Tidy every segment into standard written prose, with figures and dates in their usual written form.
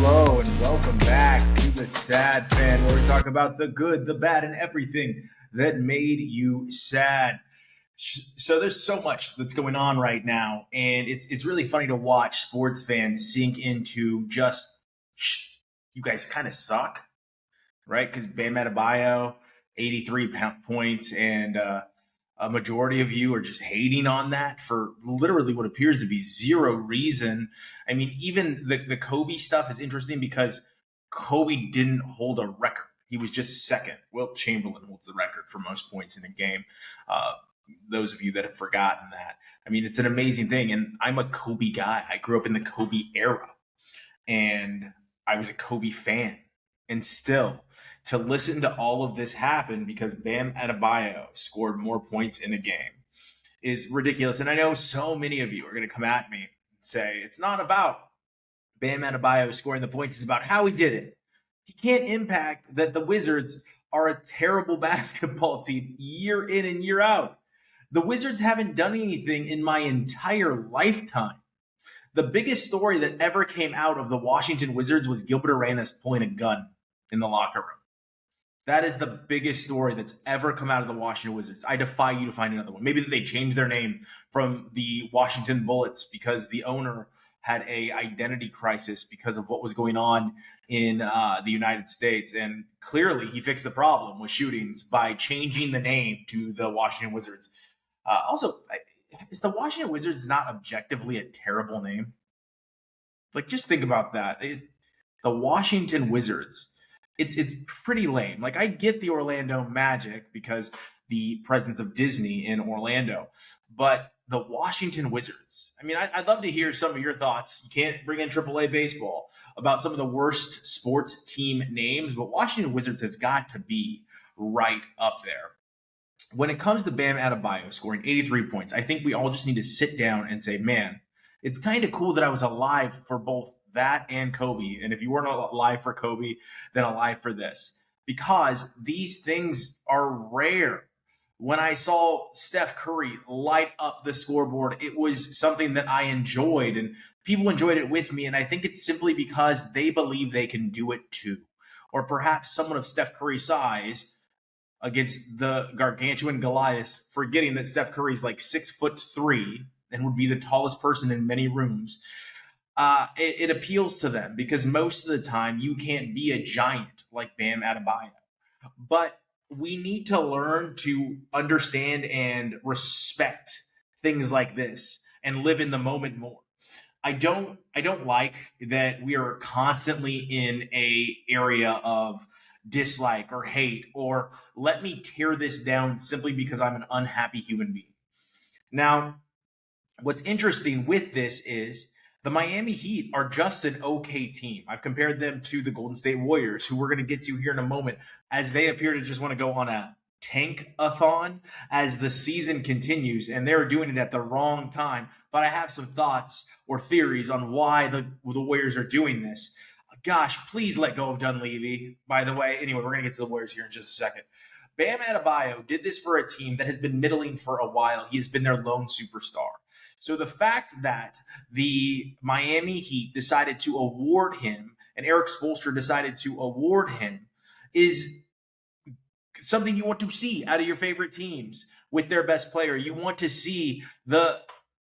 Hello, and welcome back to the Sad Fan, where we talk about the good, the bad, and everything that made you sad. So there's so much that's going on right now, and it's really funny to watch sports fans sink into just you guys kind of suck, right? Because Bam Adebayo, 83 points, and a majority of you are just hating on that for literally what appears to be zero reason. I mean, even the Kobe stuff is interesting because Kobe didn't hold a record. He was just second. Wilt Chamberlain holds the record for most points in a game. Those of you that have forgotten that. I mean, it's an amazing thing. And I'm a Kobe guy. I grew up in the Kobe era. And I was a Kobe fan. And still, to listen to all of this happen because Bam Adebayo scored more points in a game is ridiculous. And I know so many of you are going to come at me and say, it's not about Bam Adebayo scoring the points. It's about how he did it. He can't impact that the Wizards are a terrible basketball team year in and year out. The Wizards haven't done anything in my entire lifetime. The biggest story that ever came out of the Washington Wizards was Gilbert Arenas pulling a gun in the locker room. That is the biggest story that's ever come out of the Washington Wizards. I defy you to find another one. Maybe that they changed their name from the Washington Bullets because the owner had a identity crisis because of what was going on in the United States. And clearly he fixed the problem with shootings by changing the name to the Washington Wizards. Also, is the Washington Wizards not objectively a terrible name? Like, just think about that. The Washington Wizards. It's pretty lame. Like, I get the Orlando Magic because the presence of Disney in Orlando, but the Washington Wizards. I mean, I'd love to hear some of your thoughts. You can't bring in AAA baseball about some of the worst sports team names, but Washington Wizards has got to be right up there. When it comes to Bam Adebayo scoring 83 points, I think we all just need to sit down and say, man, it's kind of cool that I was alive for both that and Kobe. And if you weren't alive for Kobe, then alive for this. Because these things are rare. When I saw Steph Curry light up the scoreboard, it was something that I enjoyed. And people enjoyed it with me. And I think it's simply because they believe they can do it too. Or perhaps someone of Steph Curry's size against the gargantuan Goliath, forgetting that Steph Curry's like 6'3" and would be the tallest person in many rooms. It appeals to them because most of the time you can't be a giant like Bam Adebayo. But we need to learn to understand and respect things like this and live in the moment more. I don't like that we are constantly in a area of dislike or hate or let me tear this down simply because I'm an unhappy human being. Now, what's interesting with this is the Miami Heat are just an okay team. I've compared them to the Golden State Warriors, who we're going to get to here in a moment, as they appear to just want to go on a tank-a-thon as the season continues, and they're doing it at the wrong time. But I have some thoughts or theories on why the Warriors are doing this. Gosh, please let go of Dunleavy, by the way. Anyway, we're going to get to the Warriors here in just a second. Bam Adebayo did this for a team that has been middling for a while. He has been their lone superstar. So the fact that the Miami Heat decided to award him and Eric Spoelstra decided to award him is something you want to see out of your favorite teams with their best player. You want to see the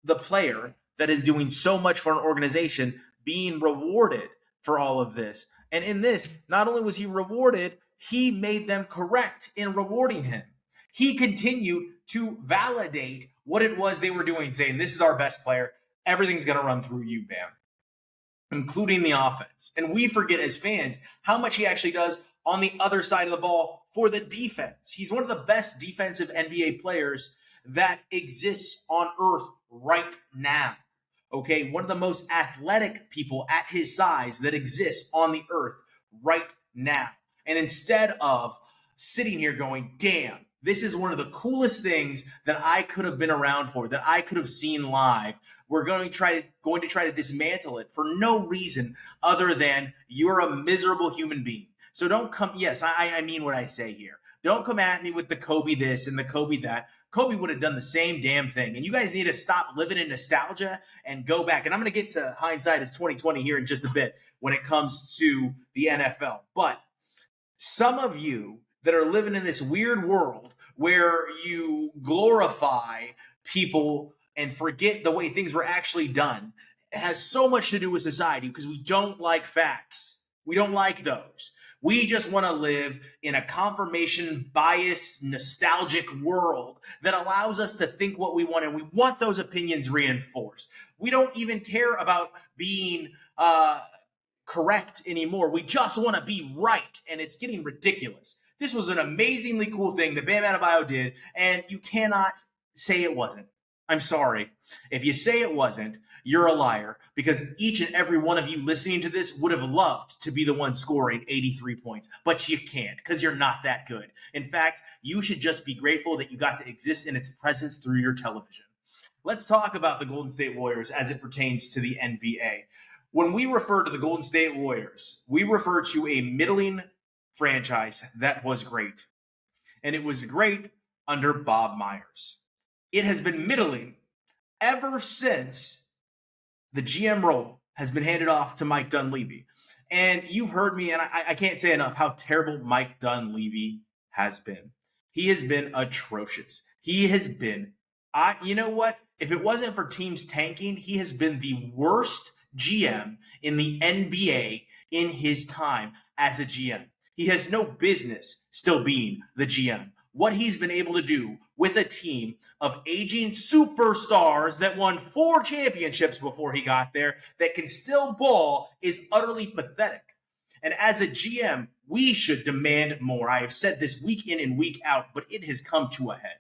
player that is doing so much for an organization being rewarded for all of this. And in this, not only was he rewarded, he made them correct in rewarding him. He continued to validate what it was they were doing, saying, this is our best player. Everything's going to run through you, Bam, including the offense. And we forget as fans how much he actually does on the other side of the ball for the defense. He's one of the best defensive NBA players that exists on earth right now. Okay, one of the most athletic people at his size that exists on the earth right now. And instead of sitting here going, damn, this is one of the coolest things that I could have been around for, that I could have seen live, we're going to try to dismantle it for no reason other than you're a miserable human being. So don't come, yes, I mean what I say here. Don't come at me with the Kobe this and the Kobe that. Kobe would have done the same damn thing. And you guys need to stop living in nostalgia and go back. And I'm going to get to hindsight as 2020 here in just a bit when it comes to the NFL. But some of you that are living in this weird world where you glorify people and forget the way things were actually done, it has so much to do with society because we don't like facts. We don't like those. We just want to live in a confirmation bias, nostalgic world that allows us to think what we want, and we want those opinions reinforced. We don't even care about being correct anymore. We just want to be right, and it's getting ridiculous. This was an amazingly cool thing that Bam Adebayo did, and you cannot say it wasn't. I'm sorry. If you say it wasn't, you're a liar, because each and every one of you listening to this would have loved to be the one scoring 83 points, but you can't because you're not that good. In fact, you should just be grateful that you got to exist in its presence through your television. Let's talk about the Golden State Warriors as it pertains to the NBA. When we refer to the Golden State Warriors, we refer to a middling franchise that was great. And it was great under Bob Myers. It has been middling ever since the GM role has been handed off to Mike Dunleavy. And you've heard me, and I can't say enough how terrible Mike Dunleavy has been. He has been atrocious. He has been, you know what? If it wasn't for teams tanking, he has been the worst GM in the NBA in his time as a GM. He has no business still being the GM. What he's been able to do with a team of aging superstars that won 4 championships before he got there, that can still ball, is utterly pathetic. And as a GM, we should demand more. I have said this week in and week out, but it has come to a head.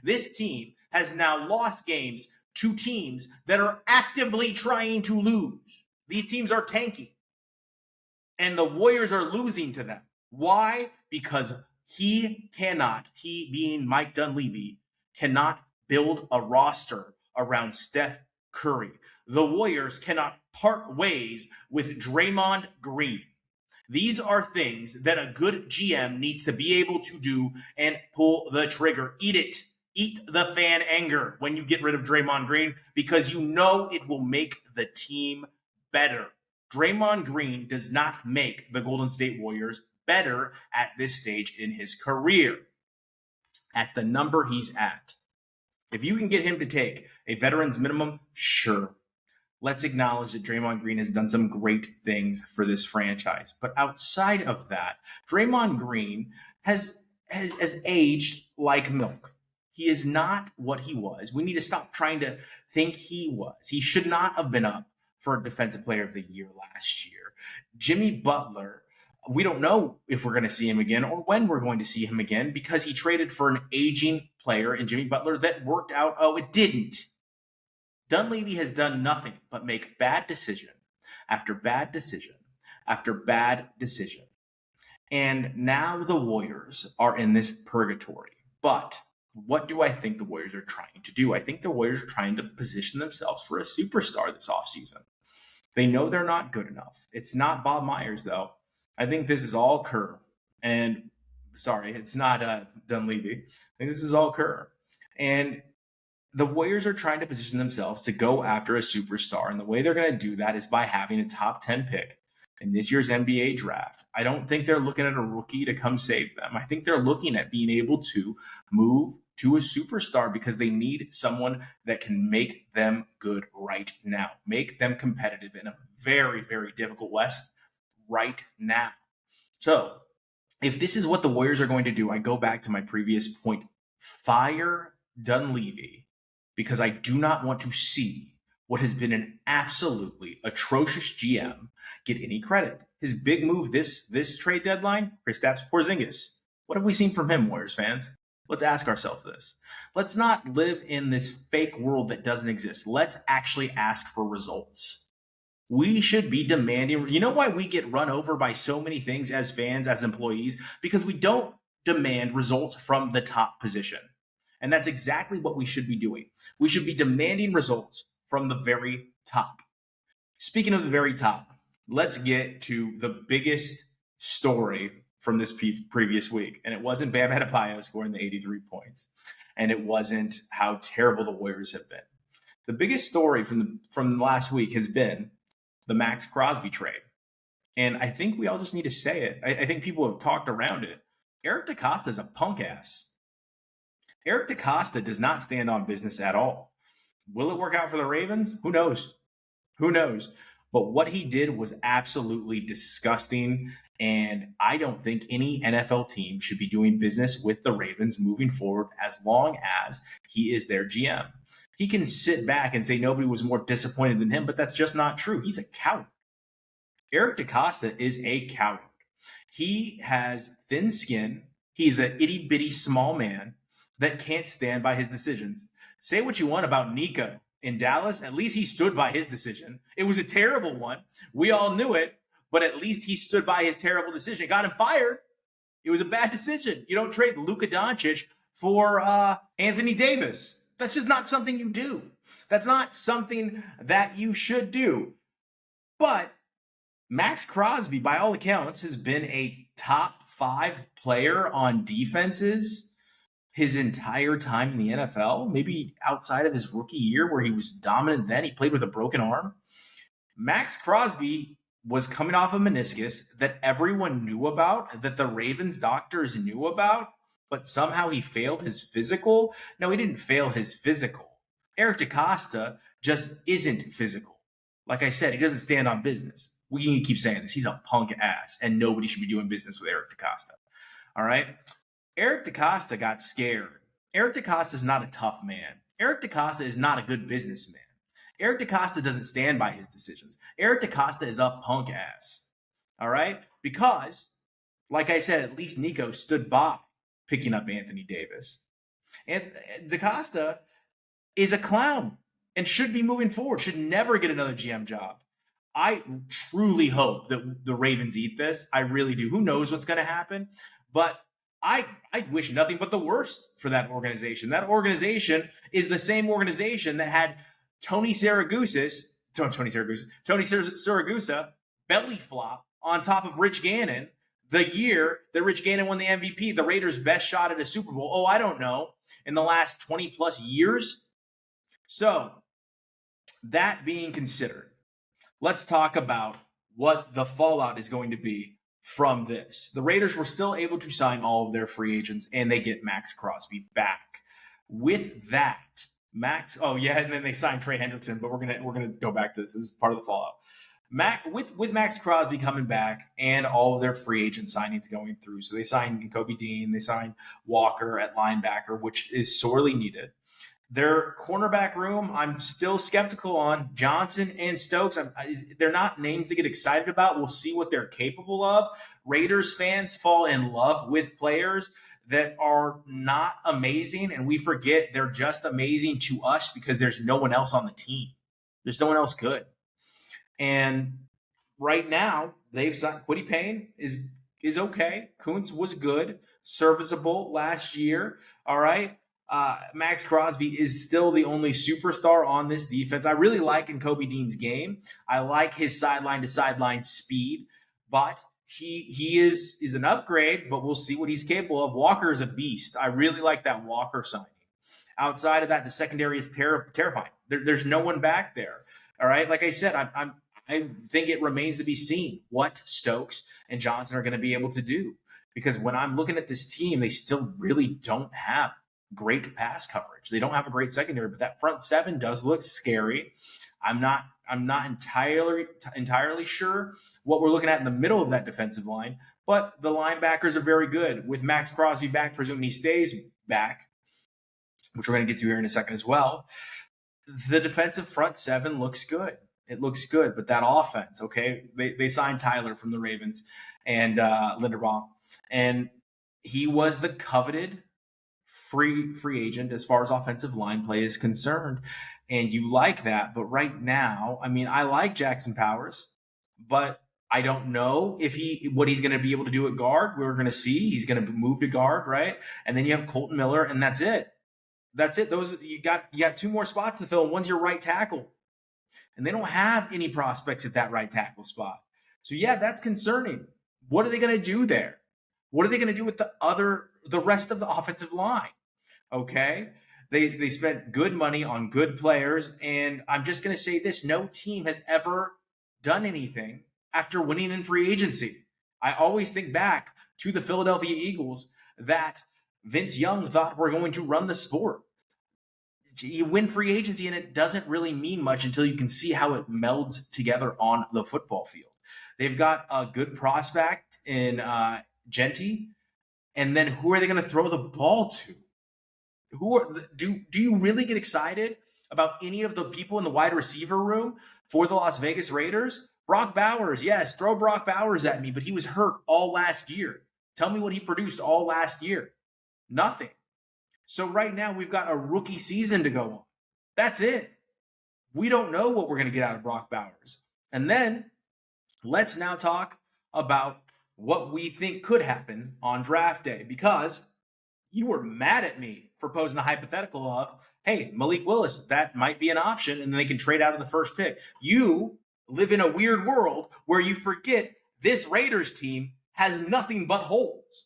This team has now lost games to teams that are actively trying to lose. These teams are tanking. And the Warriors are losing to them. Why? Because he being Mike Dunleavy, cannot build a roster around Steph Curry. The Warriors cannot part ways with Draymond Green. These are things that a good GM needs to be able to do and pull the trigger. Eat it. Eat the fan anger when you get rid of Draymond Green, because you know it will make the team better. Draymond Green does not make the Golden State Warriors better at this stage in his career at the number he's at. If you can get him to take a veteran's minimum, sure. Let's acknowledge that Draymond Green has done some great things for this franchise. But outside of that, Draymond Green has aged like milk. He is not what he was. We need to stop trying to think he was. He should not have been up for Defensive Player of the Year last year. Jimmy Butler, we don't know if we're going to see him again or when we're going to see him again, because he traded for an aging player in Jimmy Butler that worked out. Oh, it didn't. Dunleavy has done nothing but make bad decision after bad decision after bad decision. And now the Warriors are in this purgatory. But what do I think the Warriors are trying to do? I think the Warriors are trying to position themselves for a superstar this offseason. They know they're not good enough. It's not Bob Myers, though. I think this is all Kerr. And sorry, it's not Dunleavy. I think this is all Kerr. And the Warriors are trying to position themselves to go after a superstar. And the way they're going to do that is by having a top 10 pick in this year's NBA draft. I don't think they're looking at a rookie to come save them. I think they're looking at being able to move to a superstar because they need someone that can make them good right now, make them competitive in a very, very difficult West right now. So if this is what the Warriors are going to do, I go back to my previous point. Fire Dunleavy, because I do not want to see what has been an absolutely atrocious GM get any credit. His big move this trade deadline, Kristaps Porzingis. What have we seen from him, Warriors fans? Let's ask ourselves this. Let's not live in this fake world that doesn't exist. Let's actually ask for results. We should be demanding. You know why we get run over by so many things as fans, as employees? Because we don't demand results from the top position. And that's exactly what we should be doing. We should be demanding results from the very top. Speaking of the very top, let's get to the biggest story from this previous week. And it wasn't Bam Adebayo scoring the 83 points. And it wasn't how terrible the Warriors have been. The biggest story from last week has been the Maxx Crosby trade. And I think we all just need to say it. I think people have talked around it. Eric DeCosta is a punk ass. Eric DeCosta does not stand on business at all. Will it work out for the Ravens? Who knows? Who knows? But what he did was absolutely disgusting. And I don't think any NFL team should be doing business with the Ravens moving forward as long as he is their GM. He can sit back and say nobody was more disappointed than him, but that's just not true. He's a coward. Eric DeCosta is a coward. He has thin skin. He's an itty bitty small man that can't stand by his decisions. Say what you want about Nico in Dallas. At least he stood by his decision. It was a terrible one. We all knew it, but at least he stood by his terrible decision. It got him fired. It was a bad decision. You don't trade Luka Doncic for Anthony Davis. That's just not something you do. That's not something that you should do. But Maxx Crosby, by all accounts, has been a top 5 player on defenses his entire time in the NFL, maybe outside of his rookie year where he was dominant then. He played with a broken arm. Maxx Crosby was coming off a meniscus that everyone knew about, that the Ravens doctors knew about, but somehow he failed his physical. No, he didn't fail his physical. Eric DeCosta just isn't physical. Like I said, he doesn't stand on business. We need to keep saying this. He's a punk ass, and nobody should be doing business with Eric DeCosta. All right? Eric DeCosta got scared. Eric DeCosta is not a tough man. Eric DeCosta is not a good businessman. Eric DeCosta doesn't stand by his decisions. Eric DeCosta is a punk ass. All right? Because, like I said, at least Nico stood by picking up Anthony Davis. And DeCosta is a clown and should be moving forward, should never get another GM job. I truly hope that the Ravens eat this. I really do. Who knows what's going to happen? But I wish nothing but the worst for that organization. That organization is the same organization that had Tony Siragusa belly flop on top of Rich Gannon the year that Rich Gannon won the MVP, the Raiders' best shot at a Super Bowl. Oh, I don't know, in the last 20 plus years. So that being considered, let's talk about what the fallout is going to be from this. The Raiders were still able to sign all of their free agents, and they get Maxx Crosby back. With that, and then they signed Trey Hendrickson, but we're gonna go back to this. This is part of the fallout. With Maxx Crosby coming back and all of their free agent signings going through. So they signed Kobe Dean, they signed Walker at linebacker, which is sorely needed. Their cornerback room, I'm still skeptical on. Johnson and Stokes, they're not names to get excited about. We'll see what they're capable of. Raiders fans fall in love with players that are not amazing, and we forget they're just amazing to us because there's no one else on the team. There's no one else good. And right now, they've signed Kwity Paye is okay. Kuntz was good, serviceable last year. All right. Maxx Crosby is still the only superstar on this defense. I really like in Kobe Dean's game. I like his sideline to sideline speed, but he is an upgrade, but we'll see what he's capable of. Walker is a beast. I really like that Walker signing. Outside of that, the secondary is terrifying. There's no one back there. All right. Like I said, I think it remains to be seen what Stokes and Johnson are going to be able to do, because when I'm looking at this team, they still really don't have great pass coverage. They don't have a great secondary, but that front seven does look scary. I'm not entirely sure what we're looking at in the middle of that defensive line, but the linebackers are very good. With Maxx Crosby back, presuming he stays back, which we're going to get to here in a second as well, the defensive front seven looks good. It looks good, but that offense, okay, they signed Tyler from the Ravens and Linderbaum, and he was the coveted free agent as far as offensive line play is concerned. And you like that. But right now, I mean, I like Jackson Powers, but I don't know what he's going to be able to do at guard. We're going to see. He's going to move to guard, right? And then you have Colton Miller, and that's it. That's it. You got 2 more spots to fill, and one's your right tackle. And they don't have any prospects at that right tackle spot. So yeah, that's concerning. What are they going to do there? What are they going to do with the rest of the offensive line? Okay. They spent good money on good players. And I'm just going to say this, no team has ever done anything after winning in free agency. I always think back to the Philadelphia Eagles that Vince Young thought were going to run the sport. You win free agency and it doesn't really mean much until you can see how it melds together on the football field. They've got a good prospect in Genty. And then who are they going to throw the ball to? Do you really get excited about any of the people in the wide receiver room for the Las Vegas Raiders? Brock Bowers, yes, throw Brock Bowers at me, but he was hurt all last year. Tell me what he produced all last year. Nothing. So right now we've got a rookie season to go on. That's it. We don't know what we're going to get out of Brock Bowers. And then let's now talk about what we think could happen on draft day, because you were mad at me for posing the hypothetical of, hey, Malik Willis, that might be an option, and then they can trade out of the first pick. You live in a weird world where you forget this Raiders team has nothing but holes.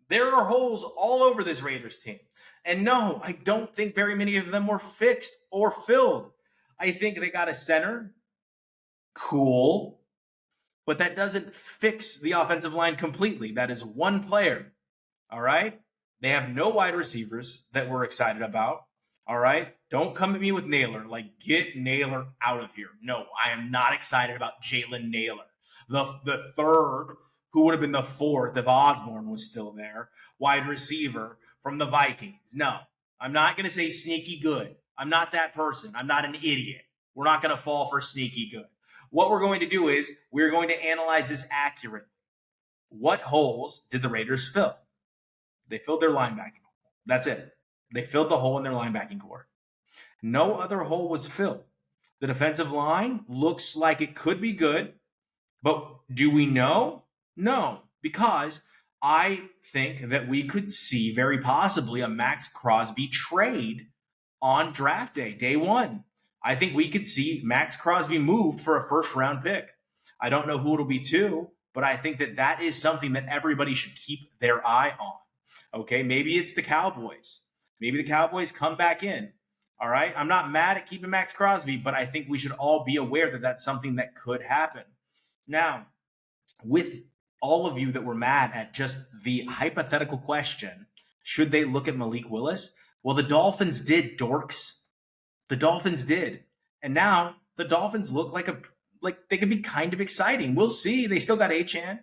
There are holes all over this Raiders team. And no, I don't think very many of them were fixed or filled. I think they got a center. Cool. But that doesn't fix the offensive line completely. That is one player. All right? They have no wide receivers that we're excited about. All right? Don't come at me with Naylor. Like, get Naylor out of here. No, I am not excited about Jalen Naylor. The third, who would have been the fourth if Osborne was still there, wide receiver from the Vikings. No, I'm not going to say sneaky good. I'm not that person. I'm not an idiot. We're not going to fall for sneaky good. What we're going to do is we're going to analyze this accurately. What holes did the Raiders fill? They filled their linebacking hole. That's it. They filled the hole in their linebacking core. No other hole was filled. The defensive line looks like it could be good, but do we know? No, because I think that we could see very possibly a Maxx Crosby trade on draft day, day one. I think we could see Maxx Crosby moved for a first-round pick. I don't know who it'll be to, but I think that that is something that everybody should keep their eye on. Okay, maybe it's the Cowboys. Maybe the Cowboys come back in. All right, I'm not mad at keeping Maxx Crosby, but I think we should all be aware that that's something that could happen. Now, with all of you that were mad at just the hypothetical question, should they look at Malik Willis? Well, the Dolphins did, dorks. The Dolphins did. And now the Dolphins look like they could be kind of exciting. We'll see. They still got Achane.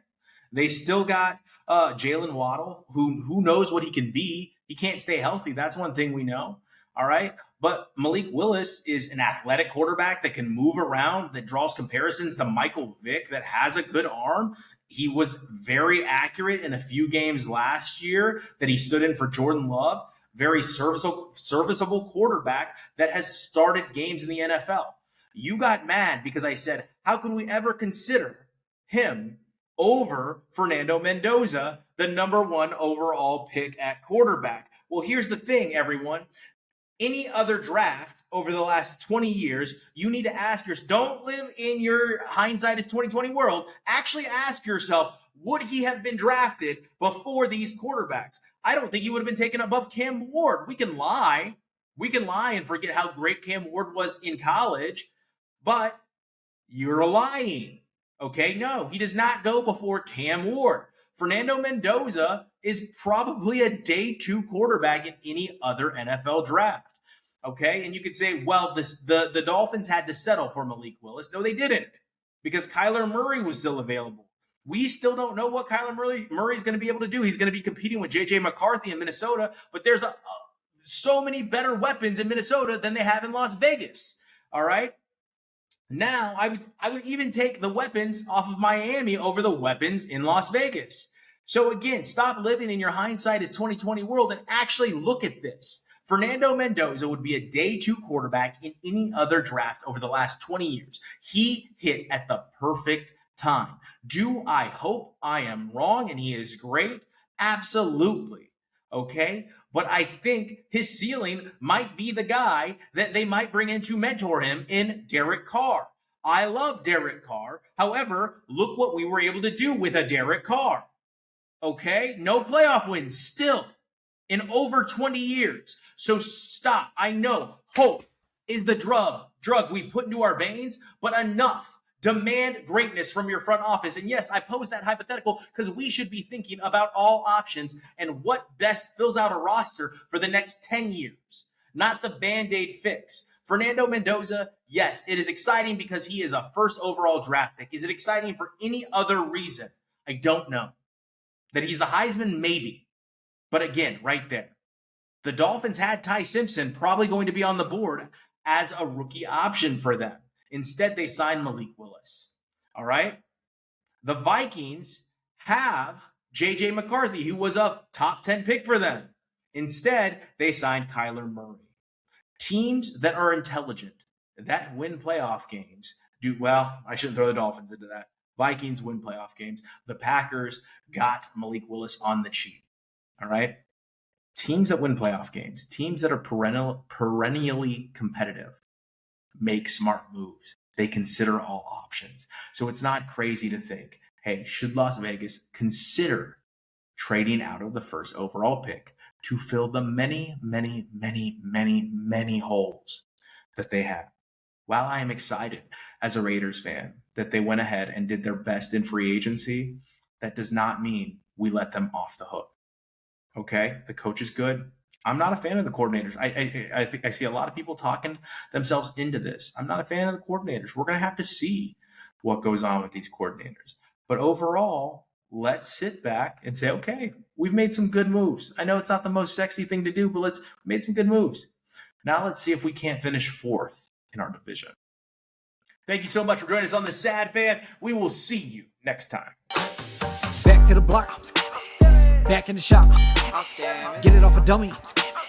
They still got Jalen Waddle, who knows what he can be. He can't stay healthy. That's one thing we know. All right. But Malik Willis is an athletic quarterback that can move around, that draws comparisons to Michael Vick, that has a good arm. He was very accurate in a few games last year that he stood in for Jordan Love. Very serviceable quarterback that has started games in the NFL. You got mad because I said, how could we ever consider him over Fernando Mendoza, the number one overall pick at quarterback? Well, here's the thing, everyone. Any other draft over the last 20 years, you need to ask yourself, don't live in your hindsight is 2020 world. Actually ask yourself, would he have been drafted before these quarterbacks? I don't think he would have been taken above Cam Ward. We can lie. We can lie and forget how great Cam Ward was in college, but you're lying. Okay, no, he does not go before Cam Ward. Fernando Mendoza is probably a day two quarterback in any other NFL draft. Okay, and you could say, well, the Dolphins had to settle for Malik Willis. No, they didn't, because Kyler Murray was still available. We still don't know what Kyler Murray is going to be able to do. He's going to be competing with J.J. McCarthy in Minnesota, but there's so many better weapons in Minnesota than they have in Las Vegas. All right. Now, I would even take the weapons off of Miami over the weapons in Las Vegas. So again, stop living in your hindsight is 2020 world and actually look at this. Fernando Mendoza would be a day two quarterback in any other draft over the last 20 years. He hit at the perfect time. Do I hope I am wrong and he is great? Absolutely. Okay. But I think his ceiling might be the guy that they might bring in to mentor him in Derek Carr. I love Derek Carr. However, look what we were able to do with a Derek Carr. Okay? No playoff wins still in over 20 years. So stop. I know hope is the drug we put into our veins, but enough. Demand greatness from your front office. And yes, I pose that hypothetical because we should be thinking about all options and what best fills out a roster for the next 10 years, not the Band-Aid fix. Fernando Mendoza, yes, it is exciting because he is a first overall draft pick. Is it exciting for any other reason? I don't know. That he's the Heisman, maybe. But again, right there. The Dolphins had Ty Simpson probably going to be on the board as a rookie option for them. Instead, they signed Malik Willis. All right? The Vikings have J.J. McCarthy, who was a top 10 pick for them. Instead, they signed Kyler Murray. Teams that are intelligent, that win playoff games, I shouldn't throw the Dolphins into that. Vikings win playoff games. The Packers got Malik Willis on the cheap. All right? Teams that win playoff games, teams that are perennially competitive, make smart moves. They consider all options. So it's not crazy to think, hey, should Las Vegas consider trading out of the first overall pick to fill the many, many, many, many, many holes that they have? While I am excited as a Raiders fan that they went ahead and did their best in free agency, that does not mean we let them off the hook. Okay? The coach is good. I'm not a fan of the coordinators. I think I see a lot of people talking themselves into this. I'm not a fan of the coordinators. We're going to have to see what goes on with these coordinators. But overall, let's sit back and say, okay, we've made some good moves. I know it's not the most sexy thing to do, but we made some good moves. Now let's see if we can't finish fourth in our division. Thank you so much for joining us on The Sad Fan. We will see you next time. Back to the block, I'm scamming. Back in the shop, I'm scamming. Get it off a dummy, I'm scamming.